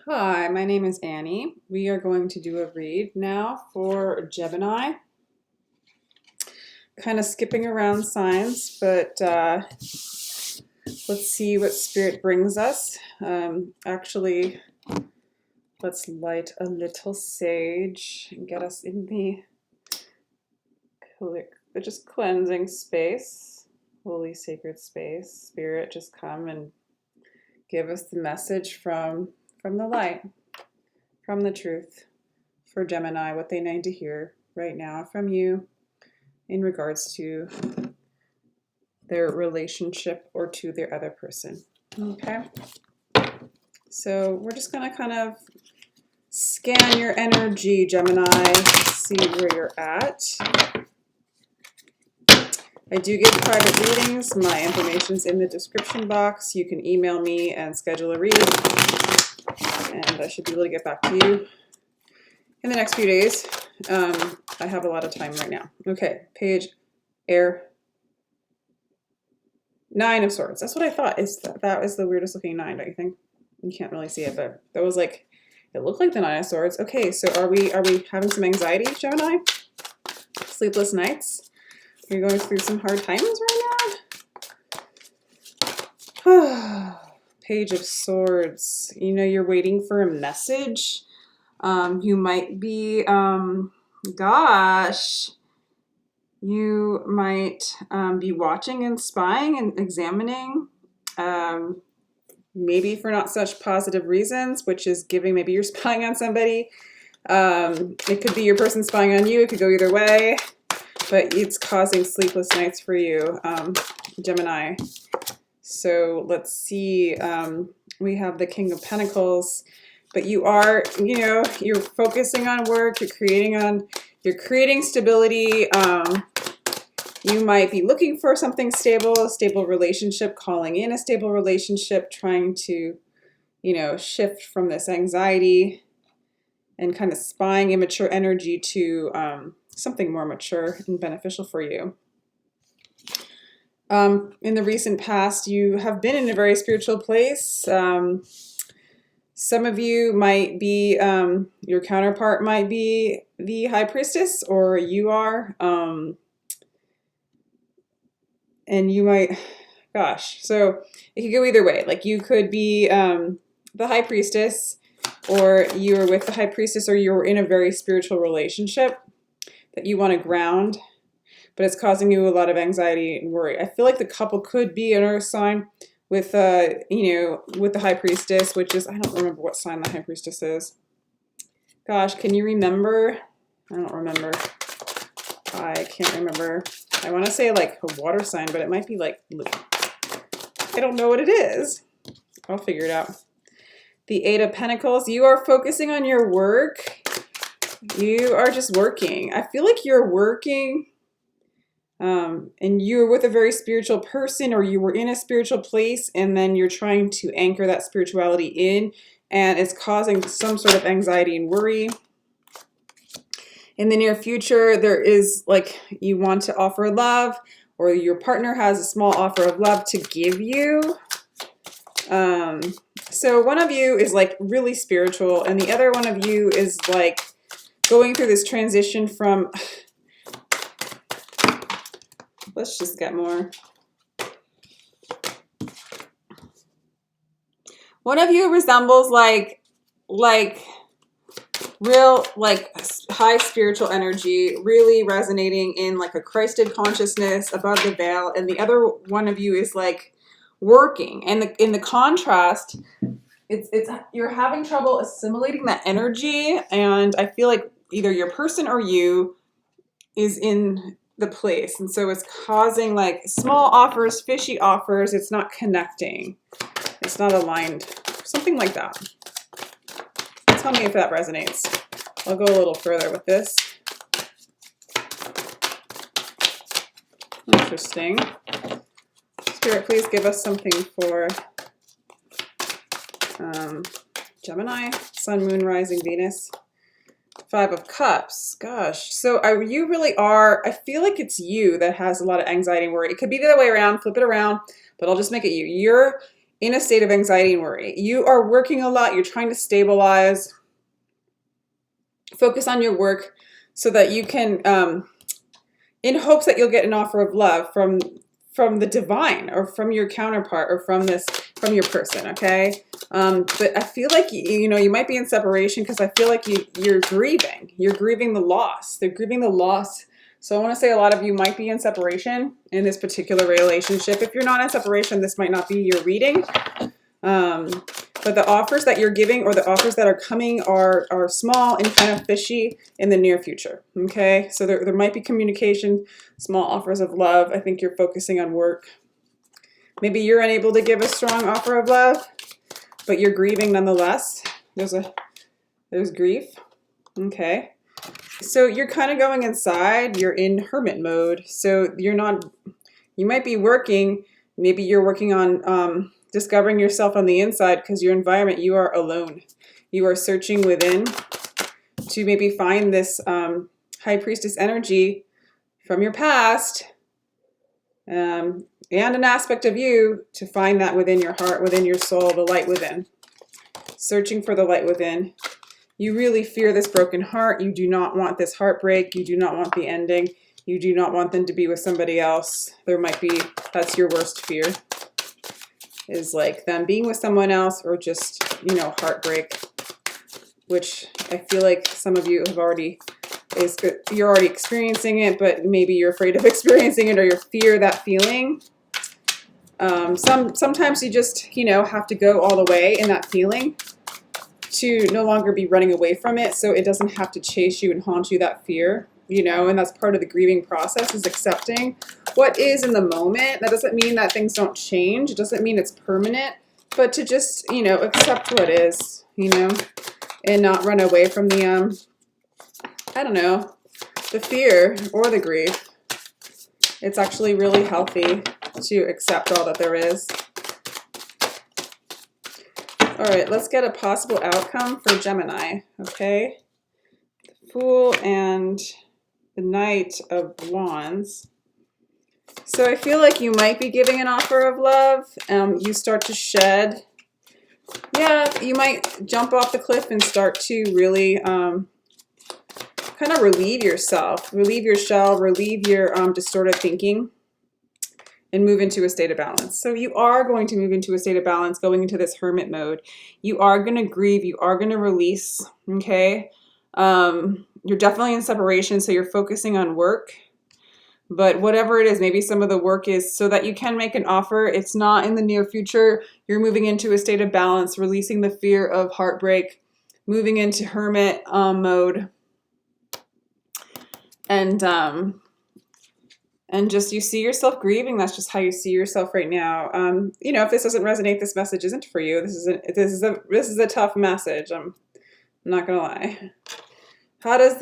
Hi, my name is Annie. We are going to do a read now for Gemini. Kind of skipping around signs, but let's see what Spirit brings us. Actually, let's light a little sage and get us in the just cleansing space, holy sacred space. Spirit, just come and give us the message from the light, from the truth for Gemini, what they need to hear right now from you in regards to their relationship or to their other person. Okay, so we're just going to kind of scan your energy, Gemini, see where you're at. I do give private readings. My information's in the description box. You can email me and schedule a read, and I should be able to get back to you in the next few days. I have a lot of time right now. Okay, page air. 9 of Swords. That's what I thought. That was the weirdest looking 9, don't you think? You can't really see it, but that was like, it looked like the 9 of Swords. Okay, so are we having some anxiety, Gemini? Sleepless nights? Are you going through some hard times right now? Page of Swords. You know, you're waiting for a message. You might be, gosh, you might be watching and spying and examining, maybe for not such positive reasons, which is giving, maybe you're spying on somebody. It could be your person spying on you. It could go either way, but it's causing sleepless nights for you, Gemini. So let's see. We have the King of Pentacles, but you are, you're focusing on work. You're creating stability. You might be looking for something stable, a stable relationship, calling in a stable relationship, trying to, shift from this anxiety and kind of spying immature energy to something more mature and beneficial for you. In the recent past, you have been in a very spiritual place. Some of you might be, your counterpart might be the High Priestess, or you are. And you might, gosh, so it could go either way. Like you could be the High Priestess, or you're with the High Priestess, or you're in a very spiritual relationship that you want to ground, but it's causing you a lot of anxiety and worry. I feel like the couple could be an earth sign with, with the High Priestess, which is, I don't remember what sign the High Priestess is. Gosh, can you remember? I don't remember. I can't remember. I want to say like a water sign, but it might be like, I don't know what it is. I'll figure it out. The 8 of Pentacles. You are focusing on your work. You are just working. I feel like you're working and you're with a very spiritual person, or you were in a spiritual place, and then you're trying to anchor that spirituality in, and it's causing some sort of anxiety and worry. In the near future, there is like you want to offer love, or your partner has a small offer of love to give you. So one of you is like really spiritual, and the other one of you is like going through this transition from, let's just get more. One of you resembles like real, like high spiritual energy, really resonating in like a Christed consciousness above the veil. And the other one of you is like working. And in the contrast, it's you're having trouble assimilating that energy. And I feel like either your person or you is in the place. And so it's causing like small offers, fishy offers. It's not connecting. It's not aligned. Something like that. Tell me if that resonates. I'll go a little further with this. Interesting. Spirit, please give us something for Gemini, Sun, Moon, Rising, Venus. 5 of Cups. Gosh. So you really are, I feel like it's you that has a lot of anxiety and worry. It could be the other way around. Flip it around, but I'll just make it you. in a state of anxiety and worry. You are working a lot. You're trying to stabilize, focus on your work so that you can, in hopes that you'll get an offer of love from the divine or from your counterpart or from your person, okay? But I feel like, you know, you might be in separation because I feel like you're grieving. You're grieving the loss. They're grieving the loss. So I want to say a lot of you might be in separation in this particular relationship. If you're not in separation, this might not be your reading. But the offers that you're giving or the offers that are coming are small and kind of fishy in the near future, okay? So there might be communication, small offers of love. I think you're focusing on work. Maybe you're unable to give a strong offer of love, but you're grieving nonetheless. There's grief, okay? So you're kind of going inside. You're in hermit mode. So you might be working, maybe you're working on discovering yourself on the inside because your environment, you are alone. You are searching within to maybe find this high priestess energy from your past and an aspect of you to find that within your heart, within your soul, the light within. Searching for the light within. You really fear this broken heart. You do not want this heartbreak. You do not want the ending. You do not want them to be with somebody else. That's your worst fear. Is like them being with someone else or just, you know, heartbreak, which I feel like some of you you're already experiencing it, but maybe you're afraid of experiencing it or you fear that feeling. Sometimes you just, you know, have to go all the way in that feeling to no longer be running away from it, so it doesn't have to chase you and haunt you, that fear. You know, and that's part of the grieving process, is accepting what is in the moment. That doesn't mean that things don't change. It doesn't mean it's permanent, but to just, you know, accept what is, you know, and not run away from the, I don't know, the fear or the grief. It's actually really healthy to accept all that there is. All right, let's get a possible outcome for Gemini, okay? The Fool and the Knight of Wands. So I feel like you might be giving an offer of love. You start to shed. Yeah, you might jump off the cliff and start to really kind of relieve yourself, relieve your shell, relieve your distorted thinking, and move into a state of balance. So you are going to move into a state of balance, going into this hermit mode. You are going to grieve. You are going to release, okay? You're definitely in separation, so you're focusing on work. But whatever it is, maybe some of the work is so that you can make an offer. It's not in the near future. You're moving into a state of balance, releasing the fear of heartbreak, moving into hermit mode. And just you see yourself grieving. That's just how you see yourself right now. You know, if this doesn't resonate, this message isn't for you. This is a tough message. I'm not gonna lie. How does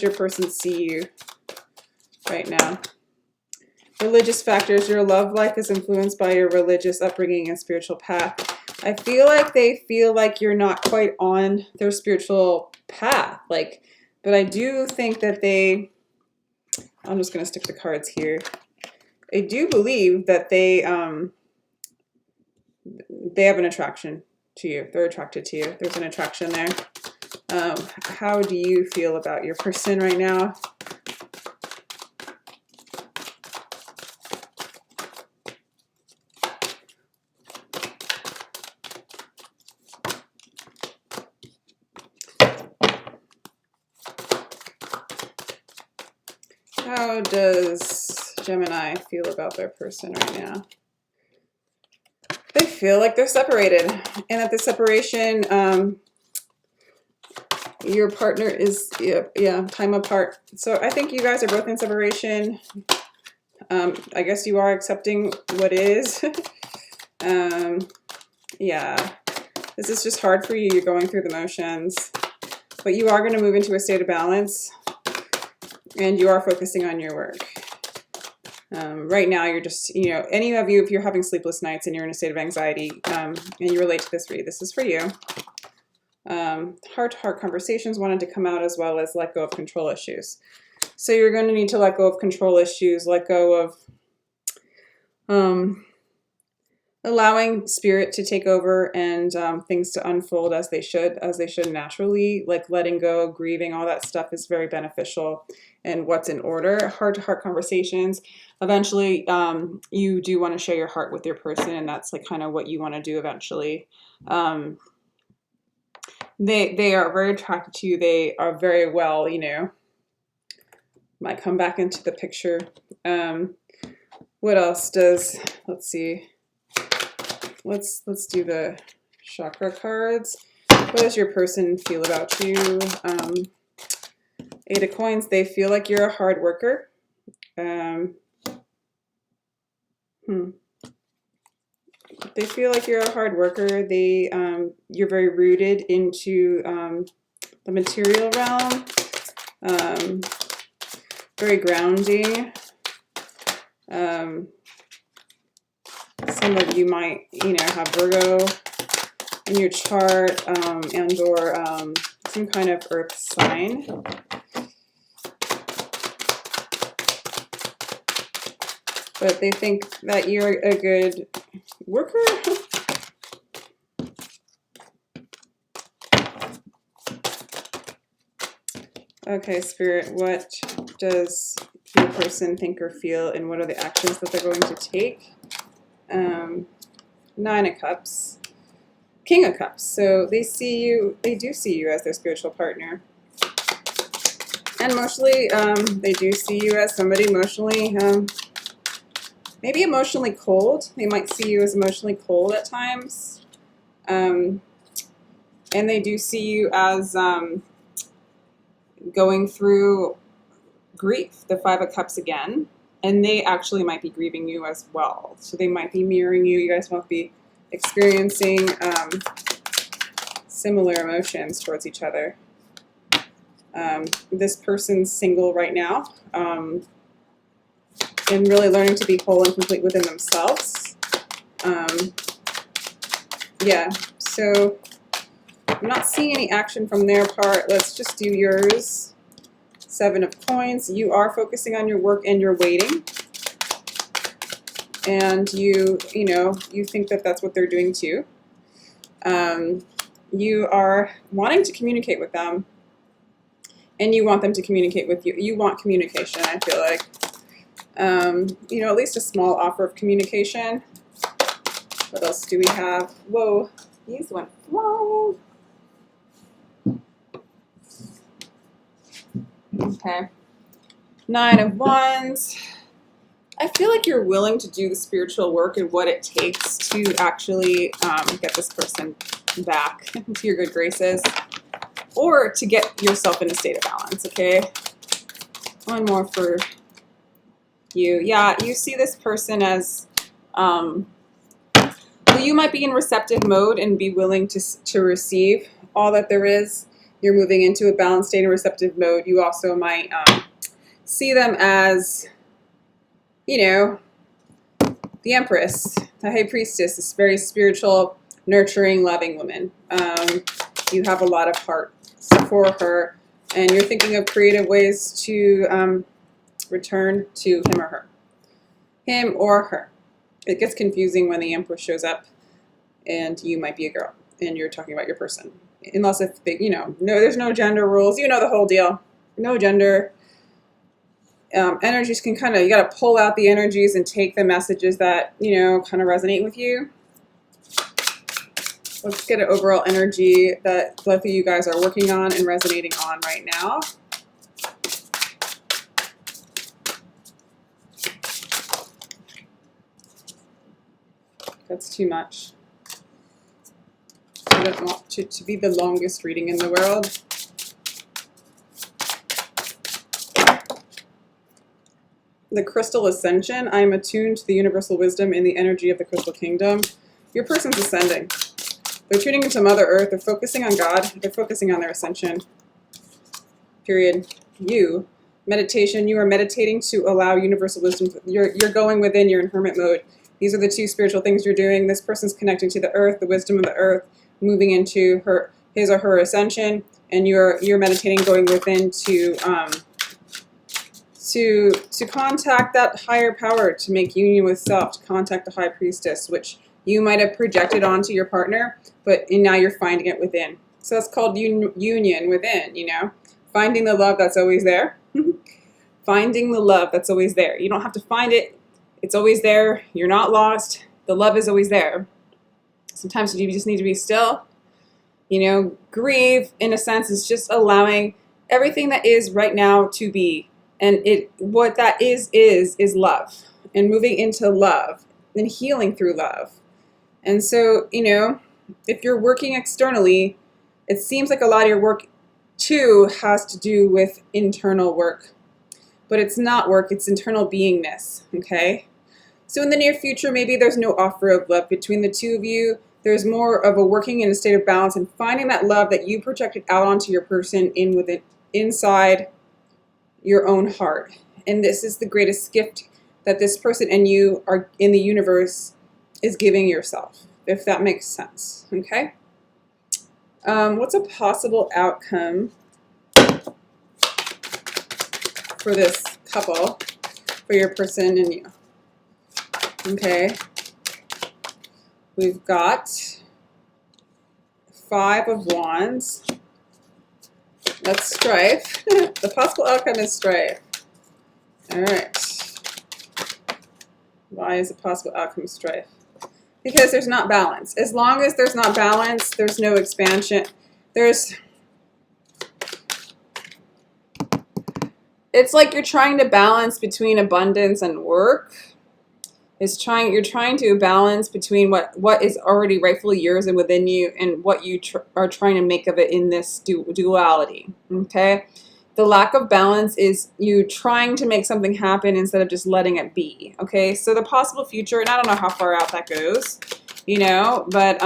your person see you right now? Religious factors. Your love life is influenced by your religious upbringing and spiritual path. I feel like they feel like you're not quite on their spiritual path. But I do think that I'm just going to stick to cards here. I do believe that they have an attraction to you. They're attracted to you. There's an attraction there. How do you feel about your person right now? How does Gemini feel about their person right now? They feel like they're separated, and at the separation, your partner is, time apart. So I think you guys are both in separation. I guess you are accepting what is. Yeah, this is just hard for you. You're going through the motions, but you are going to move into a state of balance. And you are focusing on your work. Right now, you're just, any of you, if you're having sleepless nights and you're in a state of anxiety and you relate to this read, this is for you. Heart-to-heart conversations wanted to come out, as well as let go of control issues. So you're going to need to let go of control issues, let go of allowing spirit to take over and things to unfold as they should naturally, like letting go, grieving, all that stuff is very beneficial. And what's in order, heart-to-heart conversations. Eventually, you do want to share your heart with your person, and that's like kind of what you want to do eventually. They are very attracted to you. They are very well, you know, might come back into the picture. What else does, let's see. Let's do the chakra cards. What does your person feel about you? Eight of Coins, they feel like you're a hard worker. They feel like you're a hard worker. You're very rooted into the material realm. Very grounding. Some of you might, you know, have Virgo in your chart, and or some kind of earth sign. But they think that you're a good worker. Okay, Spirit, what does your person think or feel, and what are the actions that they're going to take? Nine of Cups, King of Cups. So they do see you as their spiritual partner. And emotionally, they do see you as somebody emotionally, maybe emotionally cold. They might see you as emotionally cold at times. And they do see you as going through grief, the Five of Cups again. And they actually might be grieving you as well. So they might be mirroring you. You guys might be experiencing similar emotions towards each other. This person's single right now, and really learning to be whole and complete within themselves. Yeah, so I'm not seeing any action from their part. Let's just do yours. Seven of Coins. You are focusing on your work and you're waiting. And you think that that's what they're doing too. You are wanting to communicate with them. And you want them to communicate with you. You want communication, I feel like. You know, at least a small offer of communication. What else do we have? Whoa, these went flying. Okay. Nine of Wands. I feel like you're willing to do the spiritual work and what it takes to actually get this person back into your good graces, or to get yourself in a state of balance, okay? One more for you. Yeah, you see this person as, well, you might be in receptive mode and be willing to receive all that there is. You're moving into a balanced state and receptive mode. You also might see them as, you know, the Empress, the High Priestess, this very spiritual, nurturing, loving woman. You have a lot of heart for her, and you're thinking of creative ways to return to him or her. Him or her. It gets confusing when the Empress shows up and you might be a girl and you're talking about your person. Unless if they, you know, no, there's no gender rules. You know the whole deal. No gender. Energies can kind of, you got to pull out the energies and take the messages that, you know, kind of resonate with you. Let's get an overall energy that both of you guys are working on and resonating on right now. That's too much. I don't want to be the longest reading in the world. The Crystal Ascension. I am attuned to the universal wisdom and the energy of the Crystal Kingdom. Your person's ascending. They're tuning into Mother Earth. They're focusing on God. They're focusing on their ascension. Period. You. Meditation. You are meditating to allow universal wisdom. You're going within. You're in hermit mode. These are the two spiritual things you're doing. This person's connecting to the earth, the wisdom of the earth, moving into his or her ascension, and you're meditating, going within to contact that higher power, to make union with self, to contact the High Priestess, which you might have projected onto your partner, and now you're finding it within. So that's called union within, you know, finding the love that's always there. Finding the love that's always there. You don't have to find it. It's always there. You're not lost. The love is always there. Sometimes you just need to be still, you know, grieve in a sense is just allowing everything that is right now to be. And what that is love, and moving into love and healing through love. And so, you know, if you're working externally, it seems like a lot of your work too has to do with internal work, but it's not work, it's internal beingness, okay? So in the near future, maybe there's no offer of love between the two of you. There's more of a working in a state of balance and finding that love that you projected out onto your person inside your own heart. And this is the greatest gift that this person and you are in the universe is giving yourself, if that makes sense, okay? What's a possible outcome for this couple, for your person and you? Okay, we've got 5 of Wands. That's strife. The possible outcome is strife. All right. Why is the possible outcome strife? Because there's not balance. As long as there's not balance, there's no expansion. It's like you're trying to balance between abundance and work. You're trying to balance between what is already rightfully yours and within you, and what you are trying to make of it in this duality. Okay, the lack of balance is you trying to make something happen instead of just letting it be. Okay, so the possible future, and I don't know how far out that goes, you know, but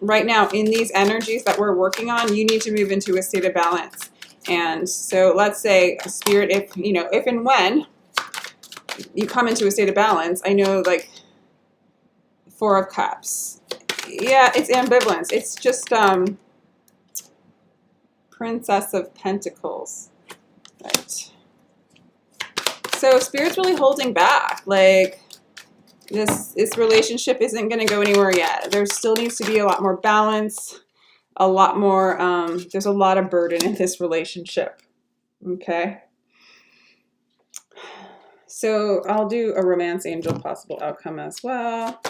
right now in these energies that we're working on, you need to move into a state of balance. And so let's say, Spirit, if and when you come into a state of balance, I know, like, 4 of Cups. Yeah, it's ambivalence. It's just Princess of Pentacles. Right. So Spirit's really holding back. Like, this relationship isn't going to go anywhere yet. There still needs to be a lot more balance. A lot more, there's a lot of burden in this relationship. Okay. So I'll do a romance angel possible outcome as well.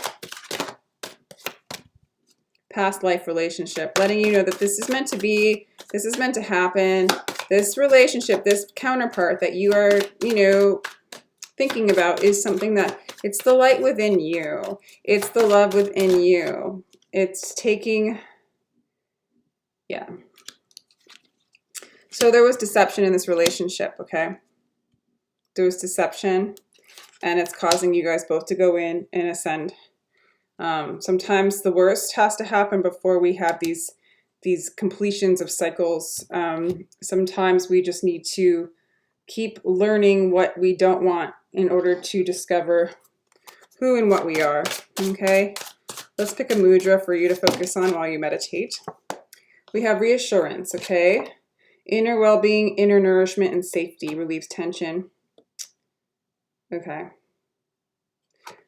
Past life relationship, letting you know that this is meant to be, this is meant to happen. This relationship, this counterpart that you are, you know, thinking about is something that, it's the light within you. It's the love within you. It's taking, yeah. So there was deception in this relationship, okay? There was deception, and it's causing you guys both to go in and ascend. Sometimes the worst has to happen before we have these completions of cycles. Sometimes we just need to keep learning what we don't want in order to discover who and what we are, okay? Let's pick a mudra for you to focus on while you meditate. We have reassurance, okay? Inner well-being, inner nourishment, and safety relieves tension. Okay.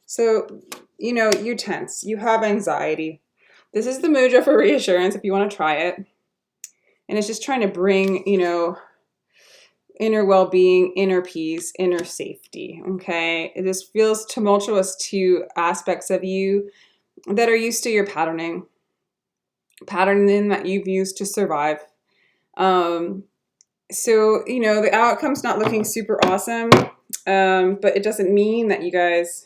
So, you know, you're tense. You have anxiety. This is the mudra for reassurance if you want to try it. And it's just trying to bring, you know, inner well-being, inner peace, inner safety, okay? This feels tumultuous to aspects of you that are used to your patterning that you've used to survive. So, you know, the outcome's not looking super awesome, but it doesn't mean that you guys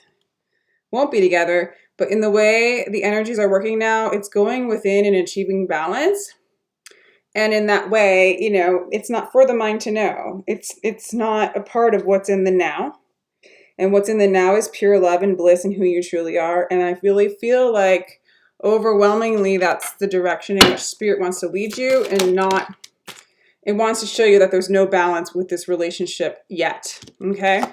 won't be together. But in the way the energies are working now, it's going within and achieving balance. And in that way, you know, it's not for the mind to know. It's not a part of what's in the now. And what's in the now is pure love and bliss and who you truly are. And I really feel like overwhelmingly that's the direction in which Spirit wants to lead you, and not, it wants to show you that there's no balance with this relationship yet, okay?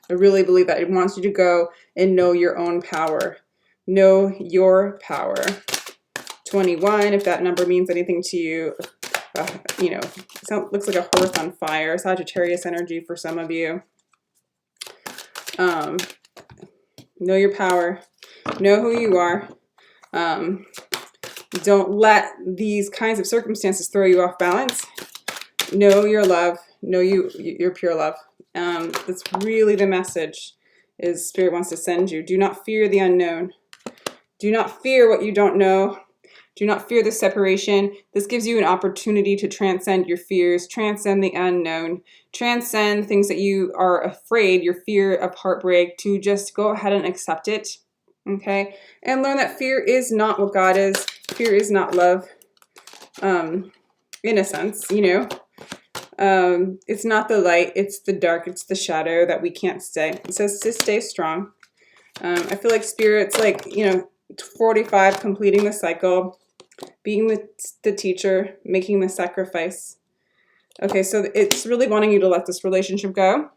I really believe that it wants you to go and know your own power. Know your power. 21, if that number means anything to you, you know, looks like a hearth on fire. Sagittarius energy for some of you. Know your power. Know who you are. Don't let these kinds of circumstances throw you off balance. Know your love. Know you're pure love. That's really the message is Spirit wants to send you. Do not fear the unknown. Do not fear what you don't know. Do not fear the separation. This gives you an opportunity to transcend your fears, transcend the unknown, transcend things that you are afraid, your fear of heartbreak, to just go ahead and accept it, okay? And learn that fear is not what God is. Fear is not love, in a sense, you know. It's not the light, it's the dark, it's the shadow that we can't stay. It says to stay strong. I feel like Spirit's like, you know, 45, completing the cycle, being the teacher, making the sacrifice. Okay, so it's really wanting you to let this relationship go,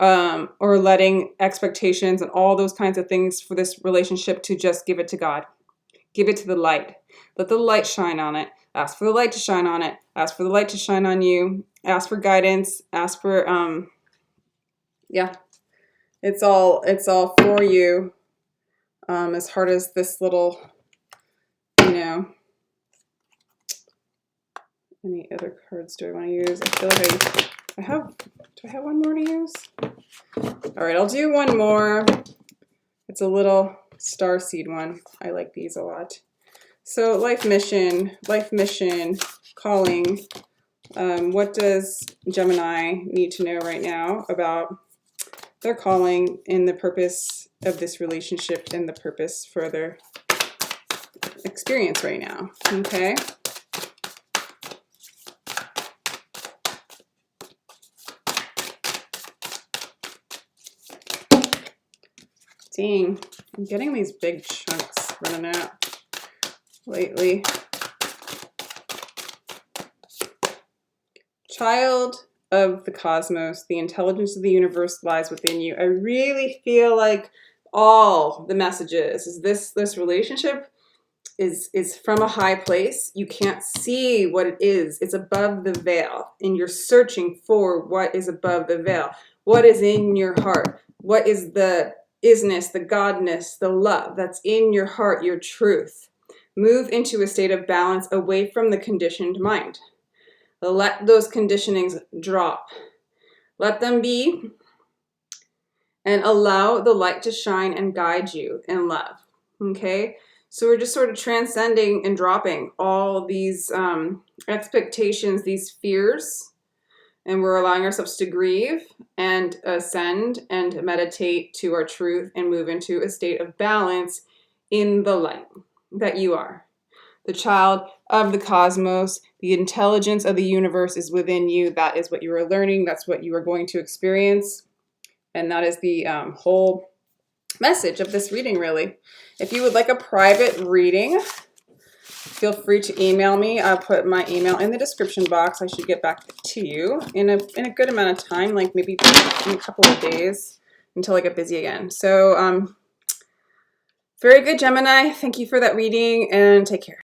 or letting expectations and all those kinds of things for this relationship to just give it to God. Give it to the light. Let the light shine on it. Ask for the light to shine on it. Ask for the light to shine on you. Ask for guidance. Ask for, yeah. It's all for you. As hard as this little, you know, any other cards do I want to use? I feel like do I have one more to use? All right, I'll do one more. It's a little starseed one. I like these a lot. So life mission, calling. What does Gemini need to know right now about their calling and the purpose of this relationship and the purpose for their experience right now? Okay. Dang, I'm getting these big chunks running out lately. Child of the cosmos, the intelligence of the universe lies within you. I really feel like all the messages is this relationship is from a high place. You can't see what it is. It's above the veil, and you're searching for what is above the veil. What is in your heart? What is the isness, the godness, the love that's in your heart, your truth? Move into a state of balance away from the conditioned mind. Let those conditionings drop. Let them be, and allow the light to shine and guide you in love. Okay? So we're just sort of transcending and dropping all these expectations, these fears, and we're allowing ourselves to grieve and ascend and meditate to our truth and move into a state of balance in the light that you are. The child of the cosmos, the intelligence of the universe is within you. That is what you are learning. That's what you are going to experience. And that is the whole message of this reading, really. If you would like a private reading, feel free to email me. I'll put my email in the description box. I should get back to you in a good amount of time, like maybe in a couple of days until I get busy again. So very good, Gemini. Thank you for that reading, and take care.